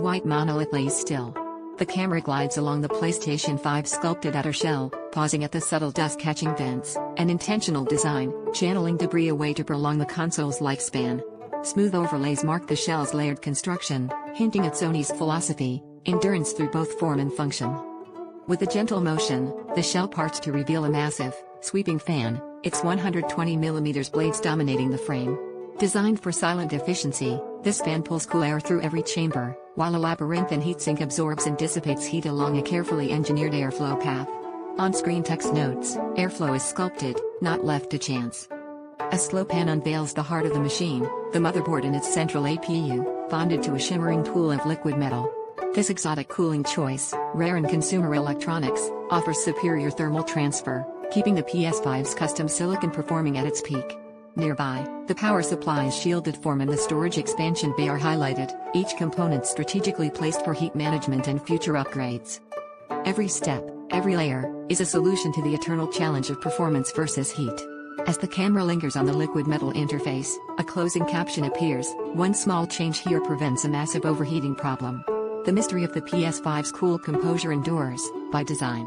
white monolith lays still. The camera glides along the PlayStation 5's sculpted outer shell, pausing at the subtle dust-catching vents, an intentional design, channeling debris away to prolong the console's lifespan. Smooth overlays mark the shell's layered construction, hinting at Sony's philosophy, endurance through both form and function. With a gentle motion, the shell parts to reveal a massive, sweeping fan, its 120mm blades dominating the frame. Designed for silent efficiency, this fan pulls cool air through every chamber, while a labyrinthine heatsink absorbs and dissipates heat along a carefully engineered airflow path. On-screen text notes, airflow is sculpted, not left to chance. A slow pan unveils the heart of the machine, the motherboard and its central APU, bonded to a shimmering pool of liquid metal. This exotic cooling choice, rare in consumer electronics, offers superior thermal transfer, keeping the PS5's custom silicon performing at its peak. Nearby, the power supply's shielded form and the storage expansion bay are highlighted, each component strategically placed for heat management and future upgrades. Every step, every layer, is a solution to the eternal challenge of performance versus heat. As the camera lingers on the liquid metal interface, a closing caption appears: "One small change here prevents a massive overheating problem." The mystery of the PS5's cool composure endures, by design.